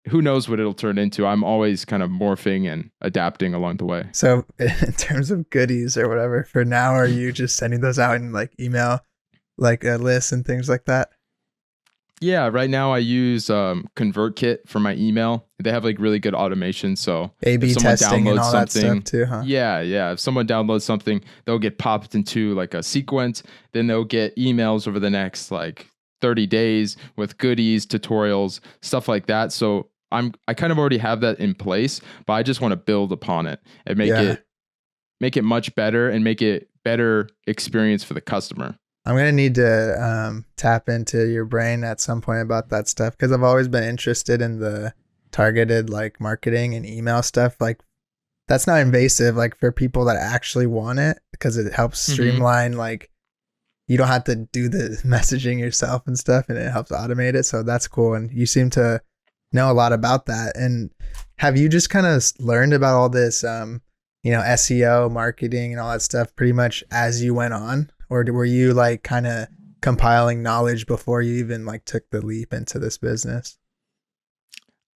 A: who knows what it'll turn into. I'm always kind of morphing and adapting along the way.
B: So in terms of goodies or whatever, for now, are you just sending those out in like email, like a list and things like that?
A: Yeah, right now I use ConvertKit for my email. They have like really good automation. So
B: A/B testing and all that stuff too, huh?
A: Yeah. If someone downloads something, they'll get popped into like a sequence. Then they'll get emails over the next like 30 days with goodies, tutorials, stuff like that. So I kind of already have that in place, but I just want to build upon it and make it much better and make it better experience for the customer.
B: I'm going to need to tap into your brain at some point about that stuff, because I've always been interested in the targeted like marketing and email stuff. Like that's not invasive, like for people that actually want it, because it helps streamline, like you don't have to do the messaging yourself and stuff, and it helps automate it. So that's cool. And you seem to know a lot about that. And have you just kind of learned about all this, SEO, marketing and all that stuff pretty much as you went on? Or were you like kind of compiling knowledge before you even like took the leap into this business?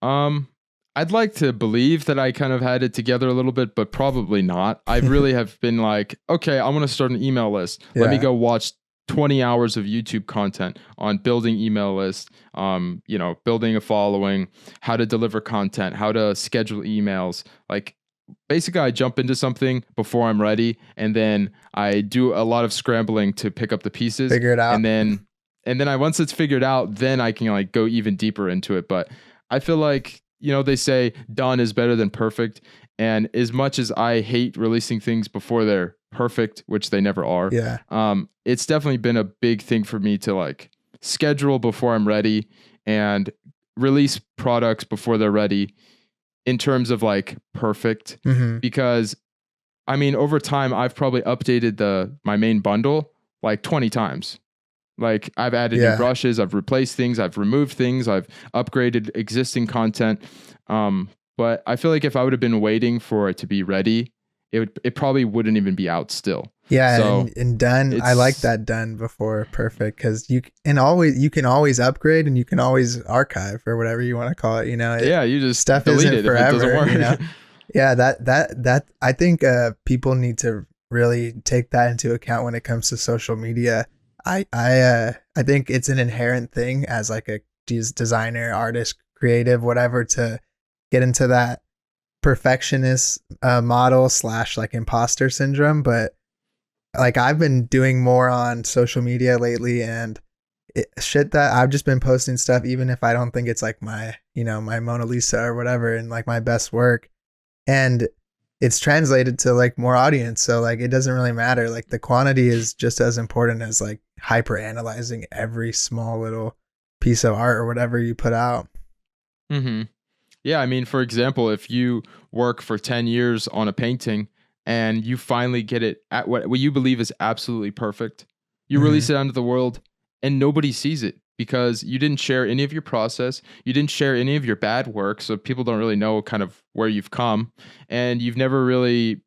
A: I'd like to believe that I kind of had it together a little bit, but probably not. I really have been like, okay, I want to start an email list. Let me go watch 20 hours of YouTube content on building email lists, building a following, how to deliver content, how to schedule emails. Like basically I jump into something before I'm ready, and then I do a lot of scrambling to pick up the pieces,
B: figure it out.
A: And then once it's figured out, then I can like go even deeper into it. But I feel like, they say done is better than perfect. And as much as I hate releasing things before they're perfect, which they never are, it's definitely been a big thing for me to like schedule before I'm ready and release products before they're ready in terms of like perfect. Because I mean, over time, I've probably updated my main bundle like 20 times. Like I've added new brushes, I've replaced things, I've removed things, I've upgraded existing content. But I feel like if I would have been waiting for it to be ready, it probably wouldn't even be out still.
B: Yeah, so and done. I like that done before perfect, because you can always upgrade and you can always archive or whatever you want to call it.
A: You just
B: stuff
A: delete
B: isn't
A: it
B: forever.
A: If it doesn't work.
B: Yeah, that I think people need to really take that into account when it comes to social media. I think it's an inherent thing as like a designer, artist, creative, whatever, to get into that perfectionist model / like imposter syndrome. But like I've been doing more on social media lately, and shit that I've just been posting stuff even if I don't think it's like my my Mona Lisa or whatever and like my best work, and it's translated to like more audience. So like it doesn't really matter, like the quantity is just as important as like hyper analyzing every small little piece of art or whatever you put out.
A: Yeah, I mean, for example, if you work for 10 years on a painting and you finally get it at what you believe is absolutely perfect, you release it onto the world and nobody sees it because you didn't share any of your process. You didn't share any of your bad work. So people don't really know kind of where you've come, and you've never really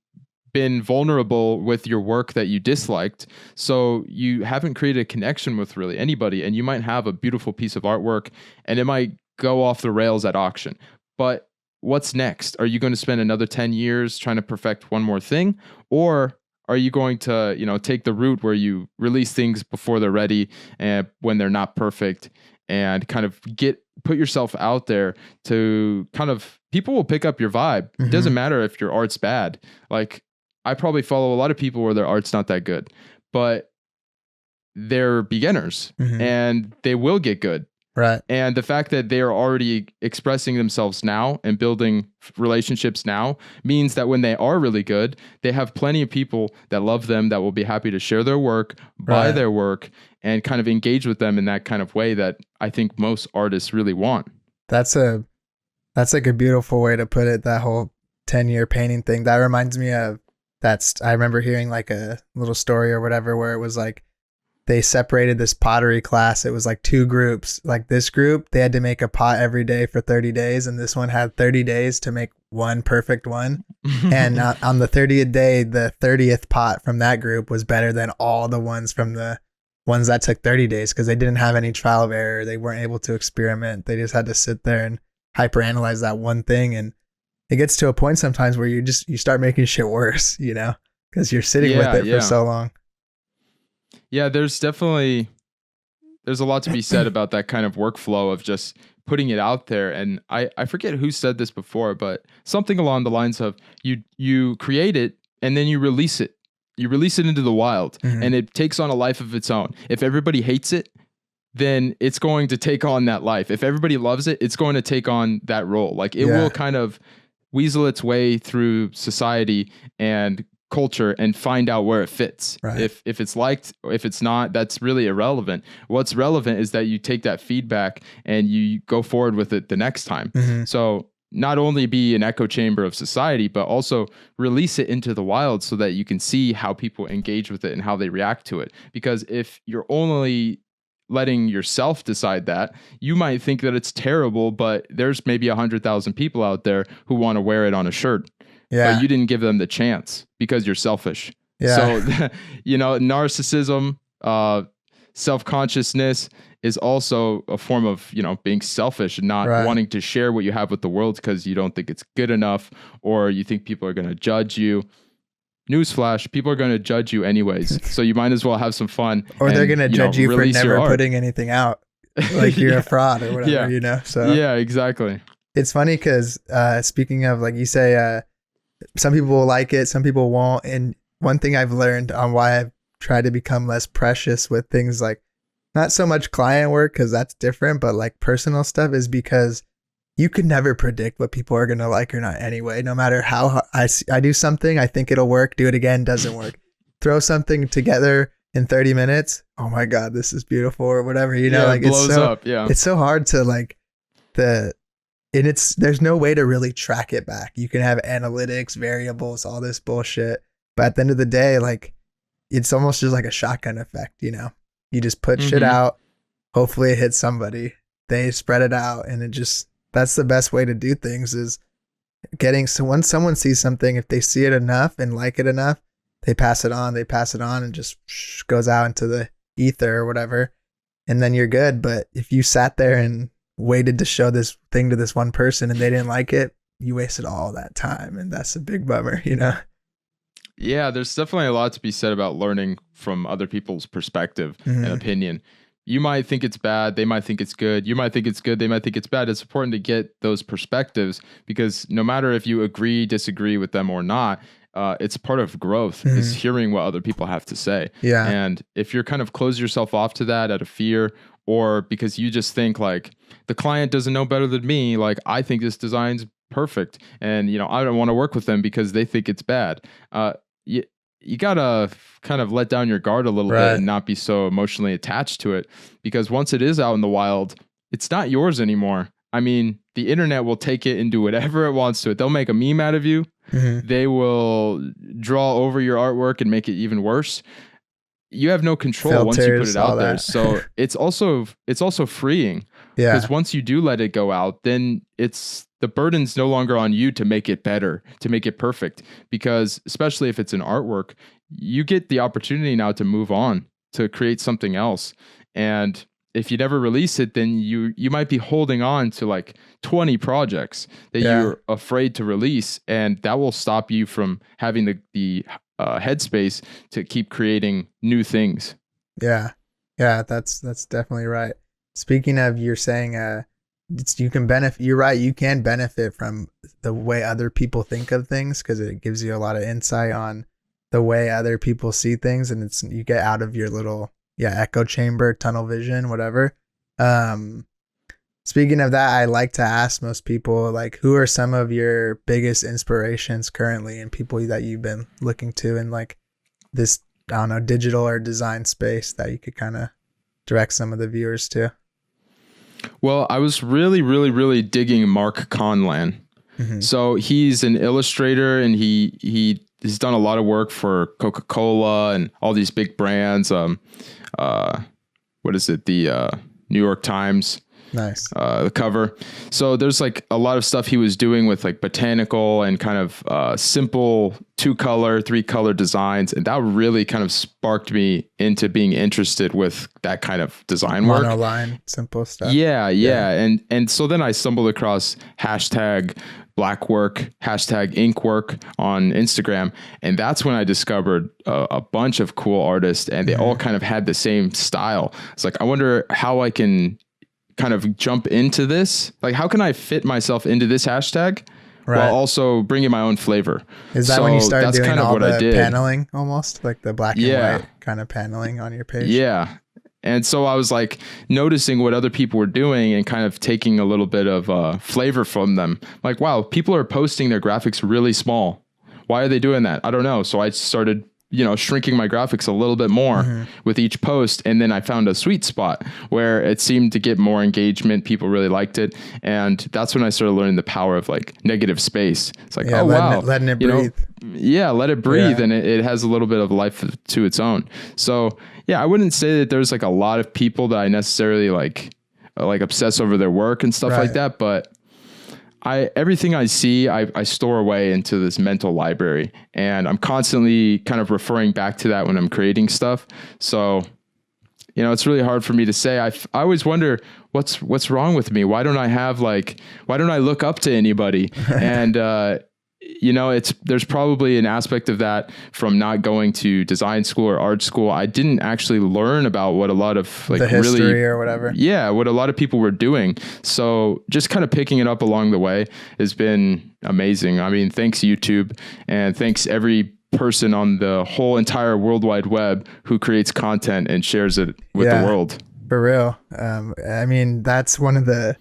A: been vulnerable with your work that you disliked. So you haven't created a connection with really anybody, and you might have a beautiful piece of artwork and it might go off the rails at auction. But what's next? Are you going to spend another 10 years trying to perfect one more thing? Or are you going to, take the route where you release things before they're ready and when they're not perfect, and kind of put yourself out there to kind of, people will pick up your vibe. It doesn't matter if your art's bad. Like, I probably follow a lot of people where their art's not that good, but they're beginners and they will get good.
B: Right.
A: And the fact that they are already expressing themselves now and building relationships now means that when they are really good, they have plenty of people that love them, that will be happy to share their work, buy their work, and kind of engage with them in that kind of way that I think most artists really want.
B: That's like a beautiful way to put it. That whole 10-year painting thing, that reminds me of I remember hearing like a little story or whatever, where it was like, they separated this pottery class. It was like 2 groups. Like, this group, they had to make a pot every day for 30 days. And this one had 30 days to make one perfect one. And on the 30th day, the 30th pot from that group was better than all the ones from the ones that took 30 days, because they didn't have any trial of error. They weren't able to experiment. They just had to sit there and hyperanalyze that one thing. And it gets to a point sometimes where you start making shit worse, because you're sitting with it for so long.
A: Yeah, there's a lot to be said about that kind of workflow of just putting it out there. And I forget who said this before, but something along the lines of you create it and then you release it. You release it into the wild and it takes on a life of its own. If everybody hates it, then it's going to take on that life. If everybody loves it, it's going to take on that role. Like, it will kind of weasel its way through society and culture and find out where it fits. Right. If it's liked, if it's not, that's really irrelevant. What's relevant is that you take that feedback and you go forward with it the next time. So not only be an echo chamber of society, but also release it into the wild so that you can see how people engage with it and how they react to it. Because if you're only letting yourself decide that, you might think that it's terrible, but there's maybe 100,000 people out there who want to wear it on a shirt. Yeah. But you didn't give them the chance because you're selfish. Yeah. So, narcissism, self-consciousness is also a form of, being selfish and not wanting to share what you have with the world because you don't think it's good enough, or you think people are going to judge you. Newsflash, people are going to judge you anyways. So you might as well have some fun.
B: Or they're going to judge you for never putting anything out. Like you're a fraud or whatever, So
A: yeah, exactly.
B: It's funny because speaking of, like you say, some people will like it, some people won't. And one thing I've learned on why I've tried to become less precious with things like not so much client work, because that's different, but like personal stuff, is because you could never predict what people are going to like or not anyway. No matter how I do something, I think it'll work, do it again, doesn't work. Throw something together in 30 minutes. Oh my God, this is beautiful, or whatever, like
A: it blows up. Yeah.
B: It's so hard to like there's no way to really track it back. You can have analytics, variables, all this bullshit. But at the end of the day, like, it's almost just like a shotgun effect, You just put shit out. Hopefully it hits somebody. They spread it out, and that's the best way to do things, is so once someone sees something, if they see it enough and like it enough, they pass it on, and just goes out into the ether or whatever. And then you're good. But if you sat there and waited to show this thing to this one person and they didn't like it, you wasted all that time. And that's a big bummer,
A: Yeah, there's definitely a lot to be said about learning from other people's perspective and opinion. You might think it's bad, they might think it's good. You might think it's good, they might think it's bad. It's important to get those perspectives, because no matter if you disagree with them or not, it's part of growth is hearing what other people have to say. Yeah. And if you're kind of close yourself off to that out of fear, or because you just think like the client doesn't know better than me, like I think this design's perfect, and I don't want to work with them because they think it's bad. You gotta kind of let down your guard a little bit and not be so emotionally attached to it, because once it is out in the wild, it's not yours anymore. I mean, the internet will take it and do whatever it wants to it. They'll make a meme out of you. They will draw over your artwork and make it even worse. You have no control filters, once you put it out there. So it's also freeing. Yeah. Because once you do let it go out, then the burden's no longer on you to make it better, to make it perfect. Because especially if it's an artwork, you get the opportunity now to move on, to create something else. And if you never release it, then you might be holding on to like 20 projects that you're afraid to release, and that will stop you from having the headspace to keep creating new things.
B: Yeah. Yeah, that's definitely right. Speaking of, you're saying you can benefit, you're right, you can benefit from the way other people think of things, because it gives you a lot of insight on the way other people see things, and it's, you get out of your little echo chamber, tunnel vision, whatever. Speaking of that, I like to ask most people, like, who are some of your biggest inspirations currently, and people that you've been looking to in like this, I don't know, digital or design space, that you could kind of direct some of the viewers to?
A: Well, I was really digging Mark Conlan. So he's an illustrator, and he's done a lot of work for Coca-Cola and all these big brands. What is it? The New York Times.
B: Nice.
A: The cover. So there's like a lot of stuff he was doing with like botanical and kind of simple 2-color, 3-color designs. And that really kind of sparked me into being interested with that kind of design work.
B: Monoline, simple stuff.
A: Yeah. And so then I stumbled across hashtag black work, hashtag ink work on Instagram. And that's when I discovered a bunch of cool artists, and they all kind of had the same style. It's like, I wonder how I can kind of jump into this. Like, how can I fit myself into this hashtag while also bringing my own flavor?
B: Is that when you started doing kind of all the paneling, almost like the black and white kind of paneling on your page?
A: Yeah. And so I was like noticing what other people were doing and kind of taking a little bit of flavor from them. Like, wow, people are posting their graphics really small. Why are they doing that? I don't know. So I started, shrinking my graphics a little bit more with each post. And then I found a sweet spot where it seemed to get more engagement. People really liked it. And that's when I started learning the power of like negative space. It's like,
B: letting it breathe.
A: Let it breathe. And it has a little bit of life to its own. So I wouldn't say that there's like a lot of people that I necessarily like obsess over their work and stuff like that. But everything I see, I store away into this mental library, and I'm constantly kind of referring back to that when I'm creating stuff. So, it's really hard for me to say. I always wonder what's wrong with me. Why don't I look up to anybody? And, there's probably an aspect of that from not going to design school or art school. I didn't actually learn about what a lot of like
B: the history or whatever.
A: Yeah. What a lot of people were doing. So just kind of picking it up along the way has been amazing. I mean, thanks YouTube, and thanks every person on the whole entire World Wide Web who creates content and shares it with the world.
B: For real. I mean, that's one of the,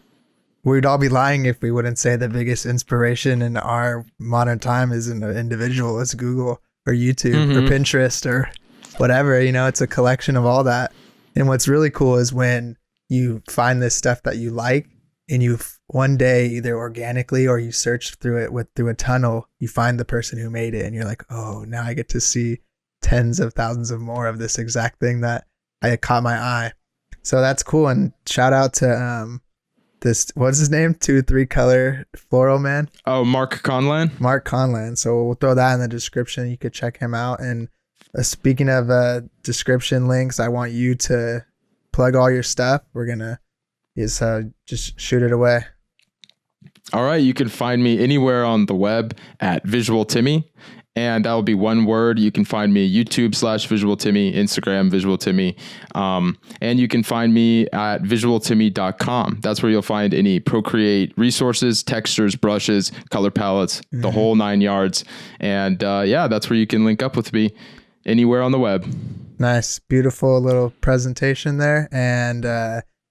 B: we'd all be lying if we wouldn't say the biggest inspiration in our modern time is an individual. It's Google or YouTube or Pinterest or whatever. It's a collection of all that. And what's really cool is when you find this stuff that you like, and you one day, either organically or you search through it through a tunnel, you find the person who made it, and you're like, oh, now I get to see tens of thousands of more of this exact thing that I caught my eye. So that's cool. And shout out to this, what's his name? 2-3-color floral man.
A: Oh, Mark Conlan.
B: Mark Conlan. So we'll throw that in the description. You could check him out. And speaking of description links, I want you to plug all your stuff. We're gonna just shoot it away.
A: All right, you can find me anywhere on the web at Visualtimmy. And that will be one word. You can find me YouTube/Visualtimmy, Instagram Visualtimmy. And you can find me at visualtimmy.com. That's where you'll find any Procreate resources, textures, brushes, color palettes, the whole 9 yards. And that's where you can link up with me anywhere on the web.
B: Nice. Beautiful little presentation there. And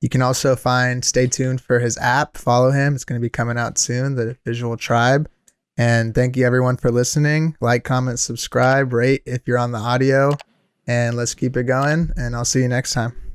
B: you can also stay tuned for his app. Follow him. It's going to be coming out soon, the Visual Tribe. And thank you everyone for listening. Like, comment, subscribe, rate if you're on the audio, and let's keep it going. And I'll see you next time.